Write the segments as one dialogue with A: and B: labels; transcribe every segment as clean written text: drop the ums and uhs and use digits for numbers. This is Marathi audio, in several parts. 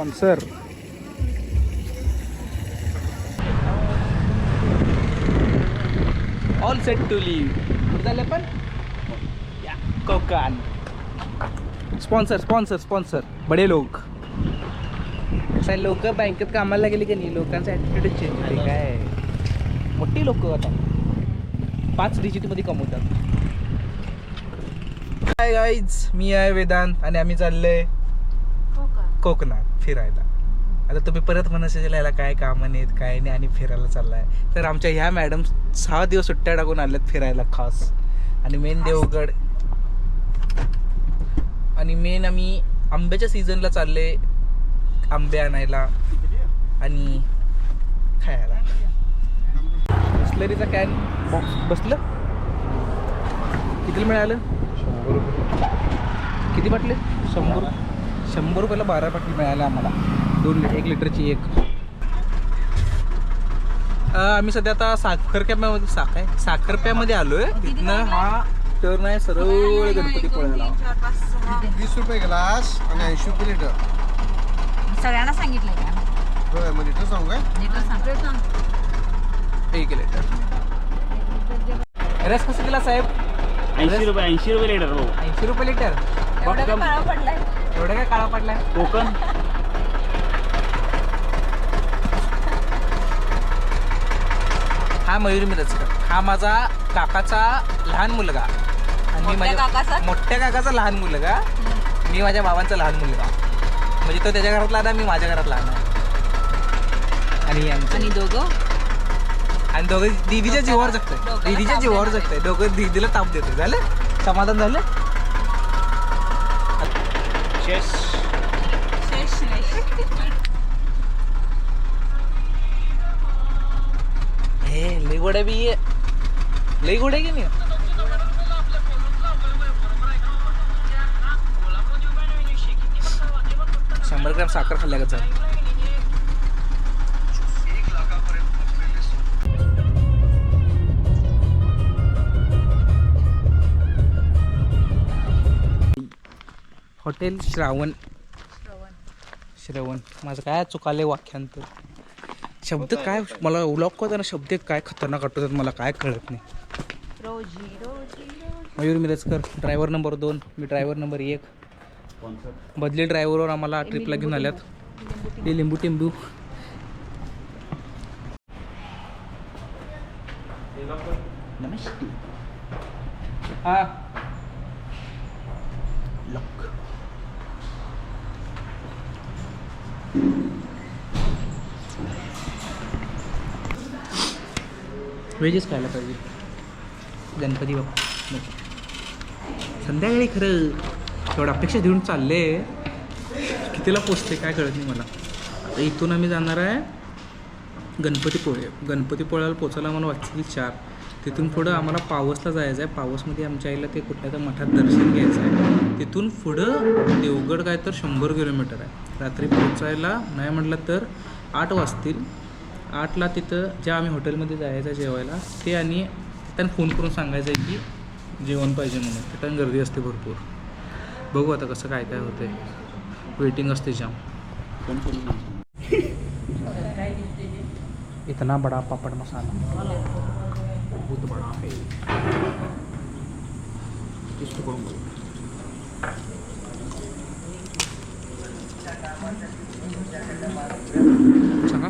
A: Sponsor. All set to leave झाले पण कोकण. स्पॉन्सर स्पॉन्सर स्पॉन्सर बडे लोक. कसं लोक बँकेत कामाला गेले की नाही, लोकांचा ॲटिट्यूड चेंज होते. काय मोठी लोक आता 5 डिजिटमध्ये कमवतात. हाय गाईज, मी आहे वेदांत आणि आम्ही चाललोय कोकणात फिरायला. आता तुम्ही परत म्हणायचं याला काय कामं नाहीत काय नाही आणि फिरायला चाललाय. तर आमच्या ह्या मॅडम 6 दिवस सुट्ट्या टाकून आल्यात फिरायला खास. आणि मेन देवगड आणि मेन आम्ही आंब्याच्या सीझनला चालले, आंबे आणायला आणि खायला. बिस्लरीचा कॅन बॉक्स बसलं. कितीला मिळालं? 100 रुपये. किती बाटले? 100 रुपयाला 12 बाटली मिळाल्या आम्हाला. 1 लिटरची एक. आम्ही सध्या आता साखरप्यामध्ये आलोय. तिथनं हा टर्न आहे सरळ गणपतीपुळ्याला.
B: 20 रुपये ग्लास आणि 80 रुपये लिटर.
C: सगळ्यांना सांगितलंय का?
B: होय, मग लिटर सांगू काय?
C: लिटर सांग.
A: 1 लिटर. रस कसं दिला साहेब?
D: 80 रुपये लिटर. हो,
A: 80 रुपये लिटर.
C: एवढं काय काळा पडलाय?
A: एवढं काय काळा पडलाय?
D: कोकण.
A: हा मयूर मिरजकर. हा माझा काकाचा लहान मुलगा आणि मी माझ्या मोठ्या काकाचा लहान मुलगा. मी माझ्या बाबांचा लहान मुलगा. म्हणजे तो त्याच्या घरात लहान आहे, मी माझ्या घरात लहान आहे. आणि दोघं दीदीच्या जीवावर जगतोय. दीदीच्या जीवावर जगतोय. दोघं दीदीला ताप देतोय. झालं? समाधान झालं? हे लई गोड्या बी लई गोड्या की नाही. शंभर ग्रॅम साखर खाल्ल्या का? हॉटेल श्रावण. माझं काय चुकाले वाक्यांत. शब्द काय मला ओळख ना, शब्द काय खतरनाक आठवतात मला, काय कळत नाही. मयूर मिरजकर ड्रायव्हर नंबर 2, मी ड्रायव्हर नंबर 1. बदली ड्रायव्हरवर आम्हाला ट्रिपला घेऊन आल्यात. ते लिंबू टिंबू. हा लॉक. व्हेजच खायला पाहिजे. गणपती बाप्पा संध्याकाळी खरं तेवढं अपेक्षा देऊन चालले. कितीला पोचते काय कळत नाही मला. आता इथून आम्ही जाणार आहे गणपतीपुळ्याला पोचायला आम्हाला वाजतील 4. तिथून पुढं आम्हाला पावसला जायचं आहे. पावसमध्ये आमच्या आईला ते कुठल्या तर मठात दर्शन घ्यायचं आहे. तिथून पुढं देवगड काय तर 100 किलोमीटर आहे. रात्री पोचायला नाही म्हटलं तर 8 वाजतील. 8ला तिथं ज्या आम्ही हॉटेलमध्ये जायचं जेवायला ते आणि त्यांना फोन करून सांगायचं आहे की जेवण पाहिजे म्हणून. तिथं गर्दी असते भरपूर. बघू आता कसं काय काय होतं आहे. वेटिंग असते जाम. इतना बड़ा पापड़ मसाला बहुत बड़ा है. टेस्ट करून बघू. सांगा.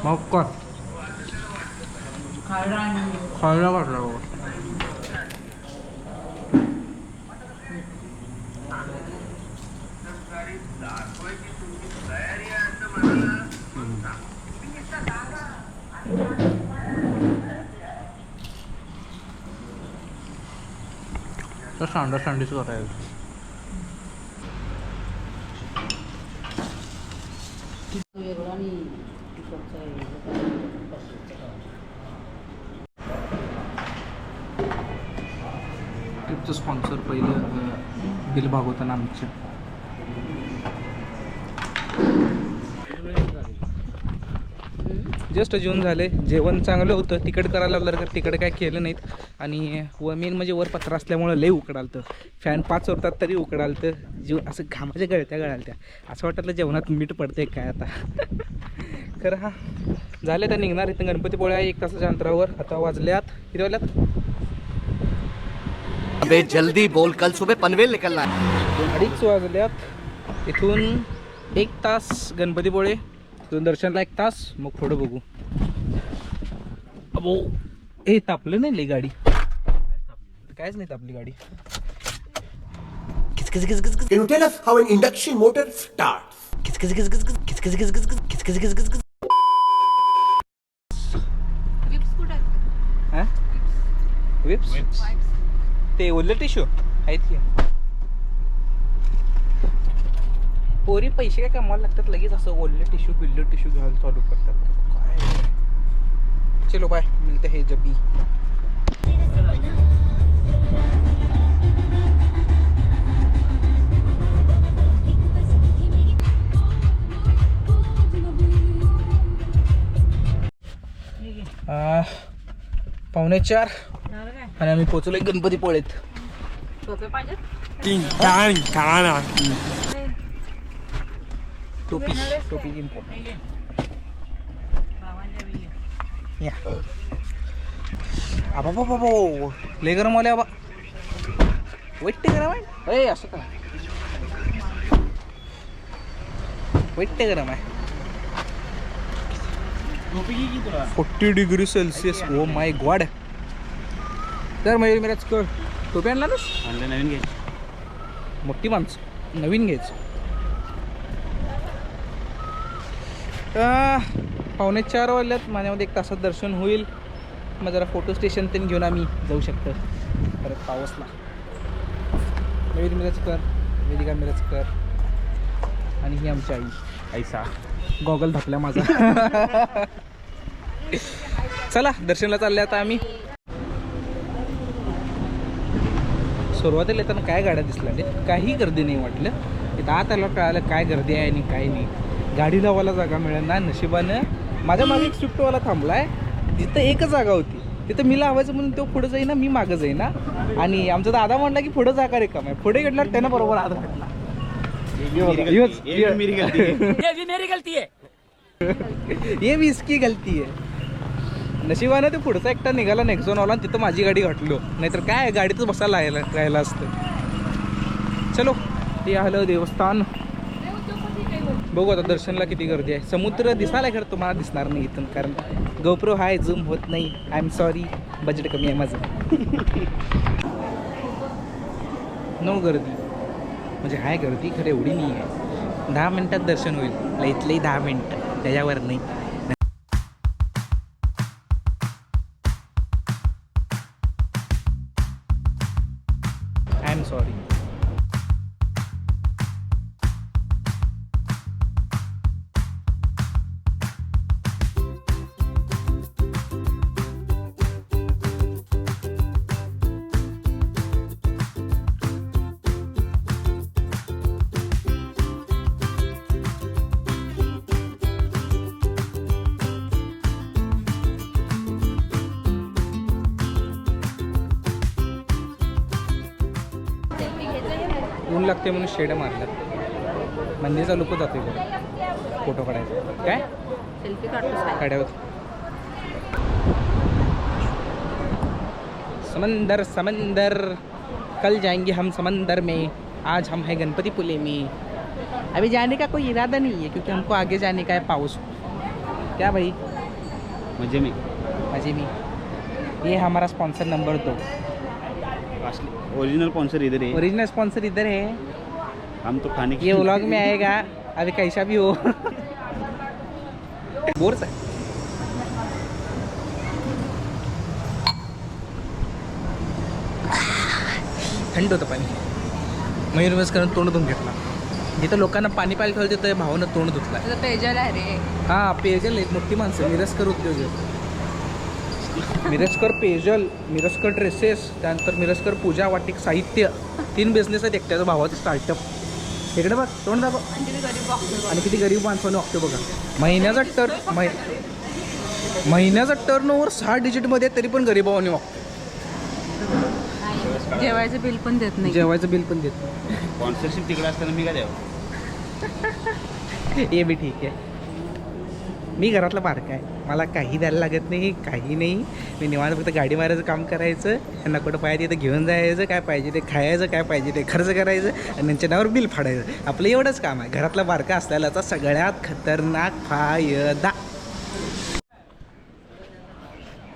A: मग काय खायला वाटलं. तर सांडीच करायचं. ट्रिपचं स्पॉन्सर पहिलं बिल भागवताना आमचं. जस्ट जेवण झाले. जेवण चांगलं होतं. तिकट करायला लागलं तर तिकट काय केलं नाहीत. आणि मेन म्हणजे वर पत्रा असल्यामुळं लई उकडालतं. फॅन 5 होतात तरी उकडालतं. जीव असं घामाच्या गळत्या असं वाटलं जेवणात मीठ पडते काय आता. खरं हा झाले तर निघणार इथं गणपतीपुळे आहे 1 तासाच्या अंतरावर. आता वाजल्यात किती वाजल्यात?
E: अबे जल्दी बोल, कल सुबह पनवेल निकलना है.
A: 2:30 वाजल्यात. इथून 1 तास गणपतीपुळे, इथून दर्शनला 1 तास, मग पुढं बघू. अबो हे तापलं नाही लई गाडी, कायच नाही तापली गाडी.
E: Can you tell us how an induction motor starts?
C: विप्स कुठे आहेत?
A: हा विप्स ते ओलं टिश्यू आहेत की. पोरी पैसे काय कमायला लागतात लगेच असं ओले टिश्यू घ्यायला चालू करतात काय. चलो बाय, मिलते हैं जब भी. पावणे 4
C: झालं काय?
A: आणि आम्ही पोचलोय गणपतीपुळेत.
C: टोपे पाहिजेत?
A: टोपी इम्पॉर्टंट. या आबा बाबा लय गरम आले आबा. वाईट गरम आहे. ए असं का वाईट गरम आहे. 40 degree Celsius. Oh my God. तर मयूर मिराज कर टोपी आणला ना.
D: नवीन घे.
A: मोठी माणसं नवीन घ्यायचं. पावणे 4 वाजल्यात. माझ्यामध्ये 1 तासात दर्शन होईल. मग जरा फोटो स्टेशन त्यांनी घेऊन आम्ही जाऊ शकतो परत पावसला. मयूर मिरजकर, वेदिका मिरजकर आणि ही आमची आई.
D: ऐसा
A: गॉगल धापल्या माझा. चला दर्शनला चालले आता आम्ही. सुरुवातीला येताना काय गाड्या दिसल्या नाही, काही गर्दी नाही वाटलं. इथं आत आलं कळालं काय गर्दी आहे आणि काय नाही. गाडी लावायला जागा मिळेल ना. नशिबानं माझ्या मागे एक स्विफ्टवाला थांबलाय. जिथं एकच जागा होती तिथं मी लावायचं म्हणून तो पुढं जाईना, मी मागं जाईना. आणि आमचा दादा म्हणला की पुढं जागा रिकाम आहे. पुढे घेतल्यावर त्यानं बरोबर आत घातला. ये भी इसकी गलती है. नशिबानं ते पुढचा एकटा निघाला नेक्झॉनवाला आणि तिथं माझी गाडी घातलो. नाहीतर काय गाडीतच बसायला राहिला असतं. चलो ते आलं देवस्थान. बघू आता दर्शनला किती गर्दी आहे. समुद्र दिसायला खरं तुम्हाला दिसणार नाही इथून, कारण गोप्रो हाय झूम होत नाही. आय एम सॉरी, बजेट कमी आहे माझं. नो गर्दी म्हणजे हाय गर्दी खरं एवढी नाही आहे. 10 मिनिटात दर्शन होईल. लईत लई 10 मिनिटं, त्याच्यावर नाही. I am sorry. ऊन लागते म्हणून शेड मारतात. मंदिरचा लुक जातो इकडे फोटो काढायचा. काय
C: सेल्फी काढतोस काय?
A: काढावं. समंदर समंदर कल जाएंगे हम समंदर में, आज हम है गणपतीपुले में. अभी जाने का कोई इरादा नहीं है क्योंकि हमको आगे जाने का है. पाउस क्या भाई
D: मजे में. ये
A: हमारा स्पॉन्सर नंबर 2.
D: ओरिजिनल स्पॉन्सर इधर है.
A: ओरिजिनल स्पॉन्सर इधर है.
D: हम तो खाने की
A: ये व्लॉग में आएगा. अभी कैसा भी हो. बोर्स आहे. थंड होतं पाणी. मयूर मिरज करून तोंड धुवून घेतला. जिथं लोकांना पाणी प्यायला ठेवलं तिथं भावानं तोंड धुतला.
C: तुझं पेजल आहे रे.
A: हा पेयजल आहेत मोठी माणसं. मिरजकर उद्योजक, मिरजकर पेयजल, मिरजकर ड्रेसेस, त्यानंतर मिरजकर पूजा वाटिक साहित्य. 3 बिझनेस आहेत एकट्याचं भावाचं स्टार्टअप. इकडे बघ तोंड दाबा. आणि किती गरीब माणसानं वागतो बघा. महिन्याचा महिन्याचा टर्नओव्हर 6 डिजिटमध्ये तरी पण गरीबावानी वागतो.
C: जेवायचं बिल पण देत नाही.
A: जेवायचं बिल पण देत
D: स्पॉन्सरशिप तिकडे असताना मी काय द्यावं.
A: हे बी ठीक आहे. मी घरातला बारका आहे, मला काही द्यायला लागत नाही, काही नाही. मी निवांत फक्त गाडी मारायचं काम करायचं, यांना कुठं पाहिजे तिथं घेऊन जायचं, काय पाहिजे ते खायचं, काय पाहिजे ते खर्च करायचं आणि त्यांच्या नावावर बिल फाडायचं. आपलं एवढंच काम आहे. घरातला बारका असलेलाचा सगळ्यात खतरनाक फायदा.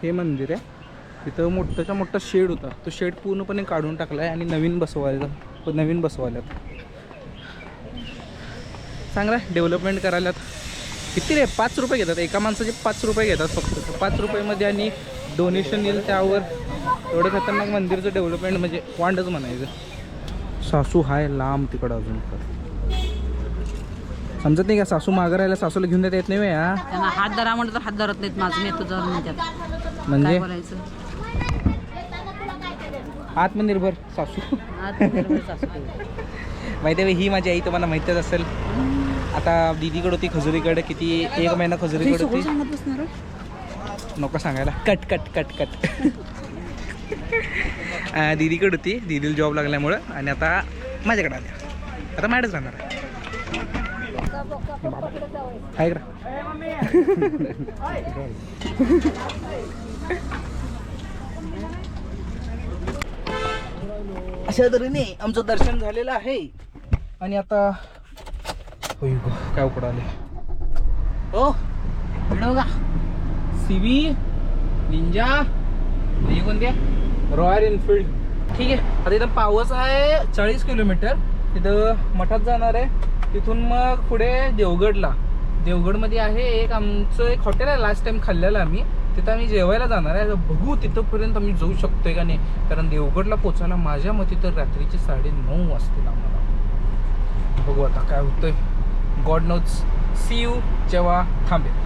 A: हे मंदिर आहे, तिथं मोठ्याच्या मोठा शेड होता, तो शेड पूर्णपणे काढून टाकला आहे आणि नवीन बसवायला चांगला डेव्हलपमेंट करायला. किती रे 5 रुपये घेतात एका माणसाचे, 5 रुपये घेतात फक्त. 5 रुपयेमध्ये आणि डोनेशन येईल त्यावर एवढं खतरनाक मंदिरचं डेव्हलपमेंट म्हणजे वांडच म्हणायचं. सासू हाय लांब तिकडं अजून तर समजत नाही का, सासू मागं राहायला सासूला घेऊन देता येत नाही या.
C: त्यांना हात धरा म्हणलं तर हात धरत नाहीत. माझं मी येतो जर म्हणतात
A: म्हणजे
C: काय बोलायचं.
A: आत्मनिर्भर सासू.
C: आत्मनिर्भर सासू.
A: माहिती आहे ही माझी आई, तुम्हाला माहितीच असेल. आता दीदीकडे होती खजुरीकडे, किती 1 महिना खजुरीकडे होती.
C: सांगत बसणार
A: नको सांगायला, कट कट कट कट. दीदीकडे होती, दीदीला जॉब लागल्यामुळं, आणि आता माझ्याकडे आल्या. आता मॅडच राहणार आहे. आहे का अशा तऱ्हेने आमचं दर्शन झालेलं आहे. आणि आता काय उकडं आले हो का सीवी निंजा हे कोणते रॉयल एनफिल्ड. ठीक आहे, आता इथं पावस आहे 40 किलोमीटर. तिथं मठात जाणार आहे, तिथून मग पुढे देवगडमध्ये आहे एक आमचं एक हॉटेल आहे, लास्ट टाइम खाल्लेलं आम्ही. तिथं आम्ही जेवायला जाणार आहे. बघू तिथंपर्यंत आम्ही जाऊ शकतोय का नाही, कारण देवगडला पोचायला माझ्या मते तर रात्रीचे 9:30 वाजतील आम्हाला. बघू आता काय होतंय. God knows. सी यू जेव्हा थांबेल.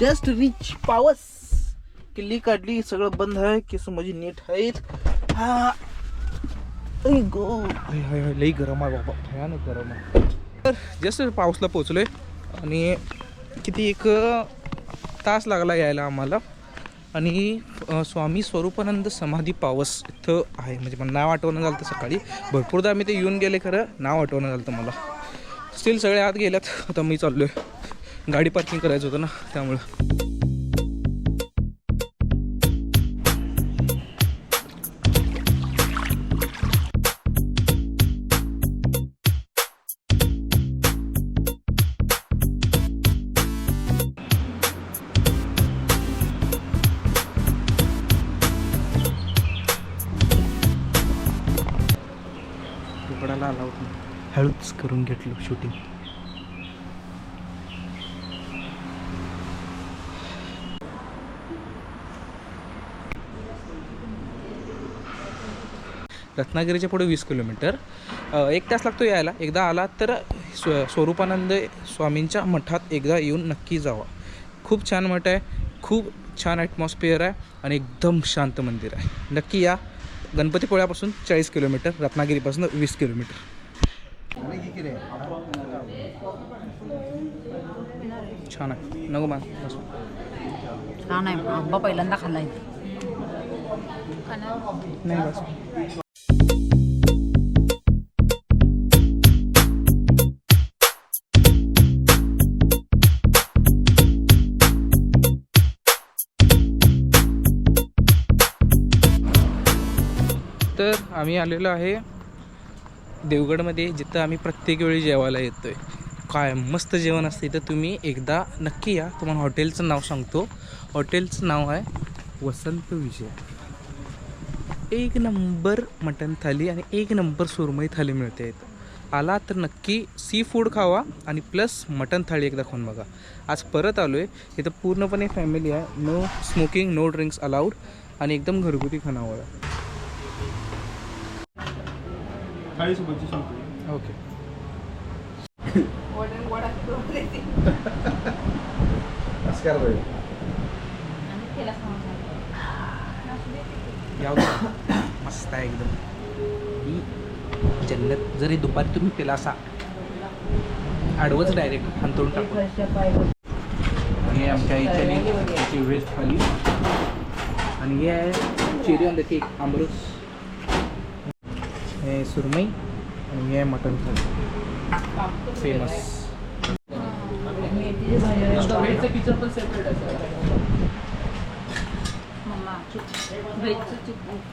A: जस्ट रिच पावस. किल्ली काढली, सगळं बंद आहे, केस माझी नीट आहेत. हा गो लई गरम आहे बाबा, भयानक गरम आहे. तर जस्ट पावसला पोचलोय आणि किती 1 तास लागला यायला आम्हाला. आणि स्वामी स्वरूपानंद समाधी पावस इथं आहे. म्हणजे मला नाव आठवणं झालं तर सकाळी भरपूरदा आम्ही ते येऊन गेले, खरं नाव आठवणं झालं तर मला. स्टील सगळे आत गेल्यात. आता मी चाललोय, गाडी पार्किंग करायचं होतं ना त्यामुळं. तुकडाला आला होता, हळूच करून घेतलं शूटिंग. रत्नागिरीच्या पुढे 20 किलोमीटर, 1 तास लागतो यायला. एकदा आला तर स्वरूपानंद स्वामींच्या मठात एकदा येऊन नक्की जावा. खूप छान मठ आहे, खूप छान ॲटमॉस्फिअर आहे आणि एकदम शांत मंदिर आहे. नक्की या. गणपतीपुळ्यापासून 40 किलोमीटर, रत्नागिरीपासून 20 किलोमीटर. छान आहे. नको मान बस.
C: छान आहे. आंबा पहिल्यांदा खाल्लाय.
A: नाही बस. तर आम्ही आलेलो आहे देवगडमध्ये, जिथं आम्ही प्रत्येक वेळी जेवायला येतोय. काय मस्त जेवण असते इथं. तुम्ही एकदा नक्की या. तुम्हाला हॉटेलचं नाव सांगतो. हॉटेलचं नाव आहे वसंत विजय. 1 नंबर मटण थाली आणि 1 नंबर सुरमई थाली मिळते इथं. आला तर नक्की सी फूड खावा आणि प्लस मटण थाळी एकदा खाऊन बघा. आज परत आलो आहे. इथं पूर्णपणे फॅमिली आहे. No smoking, no drinks allowed आणि एकदम घरगुती खानावळ आहे. ओके.
B: असं करा पाहिजे.
A: याव मस्त आहे एकदम ही जन्नत. जरी दुपारी तुम्ही पिला असा आडवच डायरेक्ट हांतरून टाकू. हे आमच्या इथे त्याची व्हेज थाली आणि हे आहे चेरी ऑन द केक आमरस. हे सुरमई आणि हे आहे मटन थाली फेमस. किचन पण सेपरेट आहे.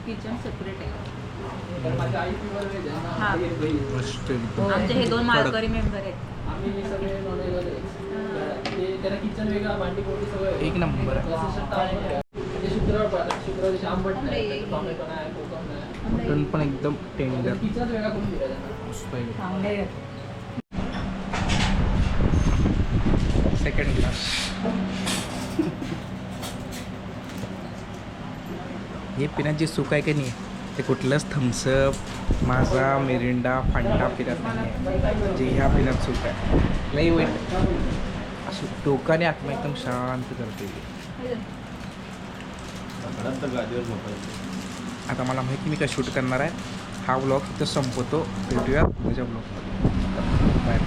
C: किचन सेपरेट आहे.
A: मस्त एकदम.
C: आमचे हे 2 माळकरी मेंबर आहेत.
A: एक नंबर आहे. मटन पण एकदम टेंडर मस्त आहे. Second glass. हे पिण्यात जे सुख आहे की नाही ते कुठलंच थम्सअप माझा मिरिंडा फांडा पिण्यात नाही आहे. जे ह्या पिण्यात सुख आहे लई वाईट असं डोकाने आत्मा एकदम शांत करते.
D: गादीवर झोपायचं.
A: आता मला माहिती मी काय शूट करणार आहे. हा व्लॉग इथं संपवतो. भेटूया तुझ्या ब्लॉगमध्ये. बाय.